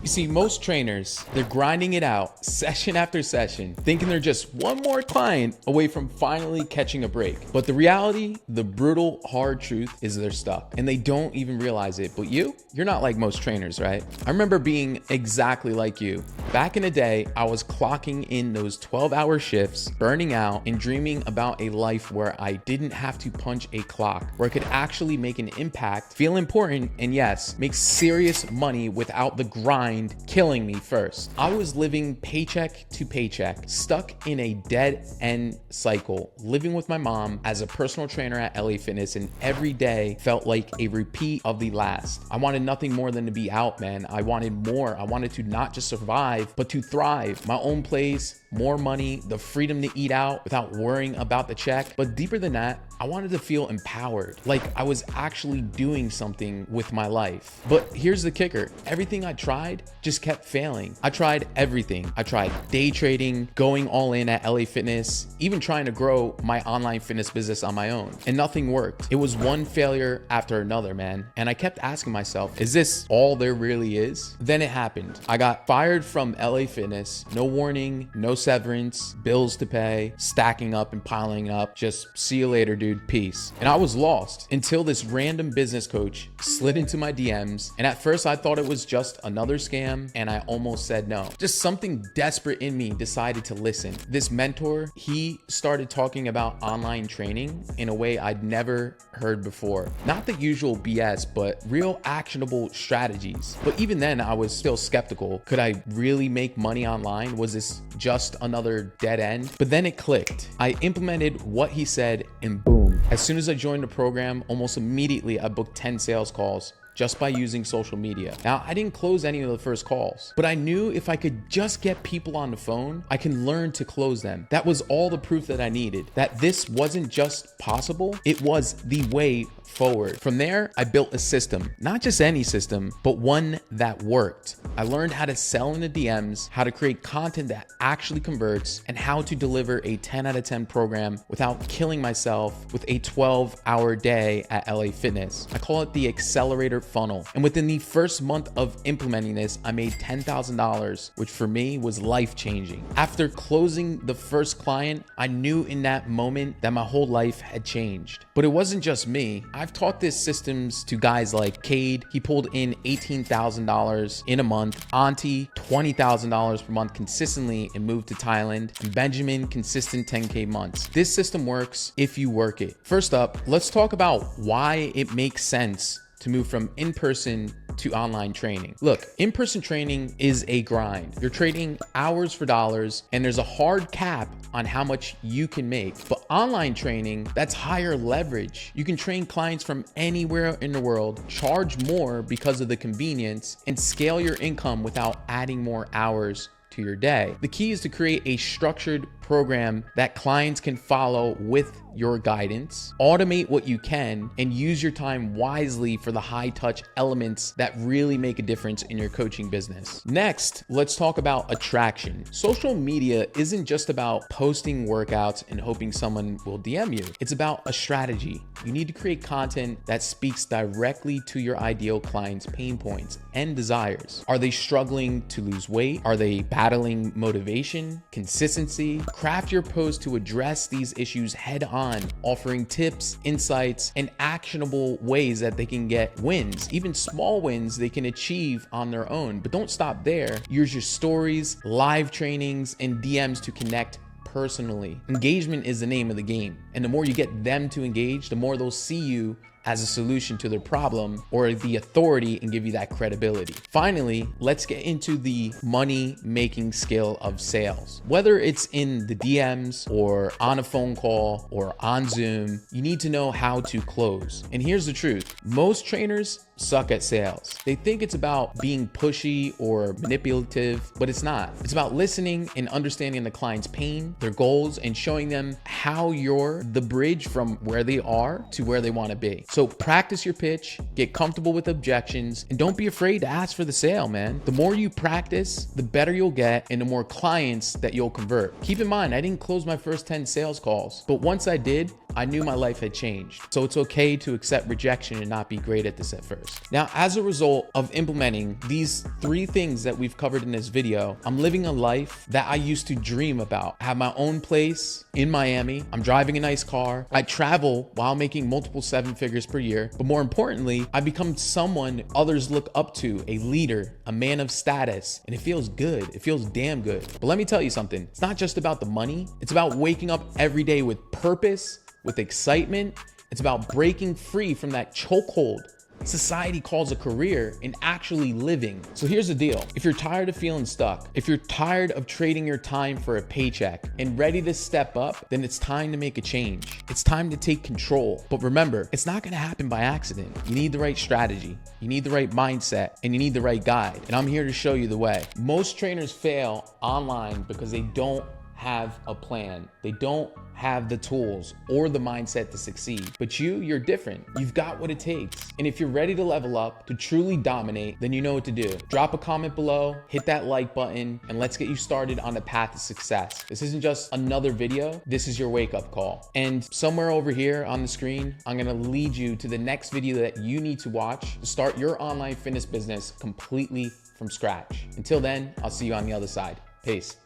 You see, most trainers, they're grinding it out session after session, thinking they're just one more client away from finally catching a break. But the reality, the brutal, hard truth is they're stuck and they don't even realize it. But you're not like most trainers, right? I remember being exactly like you. Back in the day, I was clocking in those 12-hour shifts, burning out, and dreaming about a life where I didn't have to punch a clock, where I could actually make an impact, feel important, and yes, make serious money without the grind killing me first. I was living paycheck to paycheck, stuck in a dead end cycle, living with my mom as a personal trainer at LA Fitness, and every day felt like a repeat of the last. I wanted nothing more than to be out, man. I wanted more. I wanted to not just survive, but to thrive. My own place, more money, the freedom to eat out without worrying about the check. But deeper than that, I wanted to feel empowered, like I was actually doing something with my life. But here's the kicker. Everything I tried just kept failing. I tried everything. I tried day trading, going all in at LA Fitness, even trying to grow my online fitness business on my own, and nothing worked. It was one failure after another, man. And I kept asking myself, is this all there really is? Then it happened. I got fired from LA Fitness, no warning, no severance, bills to pay, stacking up and piling up. Just see you later, dude. Peace. And I was lost until this random business coach slid into my DMs. And at first I thought it was just another scam, and I almost said no. Just something desperate in me decided to listen. This mentor, he started talking about online training in a way I'd never heard before. Not the usual BS, but real actionable strategies. But even then I was still skeptical. Could I really make money online? Was this just another dead end? But then it clicked. I implemented what he said, and boom. As soon as I joined the program, almost immediately I booked 10 sales calls just by using social media. Now, I didn't close any of the first calls, but I knew if I could just get people on the phone, I can learn to close them. That was all the proof that I needed, that this wasn't just possible, it was the way forward. From there, I built a system, not just any system, but one that worked. I learned how to sell in the DMs, how to create content that actually converts, and how to deliver a 10 out of 10 program without killing myself with a 12-hour day at LA Fitness. I call it the accelerator funnel. And within the first month of implementing this, I made $10,000, which for me was life-changing. After closing the first client, I knew in that moment that my whole life had changed. But it wasn't just me. I've taught this systems to guys like Cade. He pulled in $18,000 in a month. Auntie, $20,000 per month consistently and moved to Thailand. And Benjamin, consistent 10K months. This system works if you work it. First up, let's talk about why it makes sense to move from in-person to online training. Look, in-person training is a grind. You're trading hours for dollars, and there's a hard cap on how much you can make. But online training, that's higher leverage. You can train clients from anywhere in the world, charge more because of the convenience, and scale your income without adding more hours to your day. The key is to create a structured program that clients can follow with your guidance, automate what you can, and use your time wisely for the high touch elements that really make a difference in your coaching business. Next, let's talk about attraction. Social media isn't just about posting workouts and hoping someone will DM you. It's about a strategy. You need to create content that speaks directly to your ideal client's pain points and desires. Are they struggling to lose weight? Are they battling motivation, consistency? Craft your post to address these issues head on, offering tips, insights, and actionable ways that they can get wins, even small wins they can achieve on their own. But don't stop there. Use your stories, live trainings, and DMs to connect personally. Engagement is the name of the game. And the more you get them to engage, the more they'll see you as a solution to their problem or the authority and give you that credibility. Finally, let's get into the money-making skill of sales. Whether it's in the DMs or on a phone call or on Zoom, you need to know how to close. And here's the truth. Most trainers suck at sales. They think it's about being pushy or manipulative, but it's not. It's about listening and understanding the client's pain, their goals, and showing them how you're the bridge from where they are to where they want to be. So practice your pitch, get comfortable with objections, and don't be afraid to ask for the sale, man. The more you practice, the better you'll get and the more clients that you'll convert. Keep in mind, I didn't close my first 10 sales calls, but once I did, I knew my life had changed. So it's okay to accept rejection and not be great at this at first. Now, as a result of implementing these 3 things that we've covered in this video, I'm living a life that I used to dream about. I have my own place in Miami. I'm driving a nice car. I travel while making multiple 7 figures per year. But more importantly, I become someone others look up to, a leader, a man of status, and it feels good. It feels damn good. But let me tell you something. It's not just about the money. It's about waking up every day with purpose, with excitement. It's about breaking free from that chokehold society calls a career and actually living. So here's the deal. If you're tired of feeling stuck, if you're tired of trading your time for a paycheck and ready to step up, then it's time to make a change. It's time to take control. But remember, it's not gonna happen by accident. You need the right strategy, you need the right mindset, and you need the right guide. And I'm here to show you the way. Most trainers fail online because they don't have a plan. They don't have the tools or the mindset to succeed. But you're different. You've got what it takes. And if you're ready to level up, to truly dominate, then you know what to do. Drop a comment below, hit that like button, and let's get you started on the path to success. This isn't just another video. This is your wake-up call. And somewhere over here on the screen, I'm gonna lead you to the next video that you need to watch to start your online fitness business completely from scratch. Until then, I'll see you on the other side. Peace.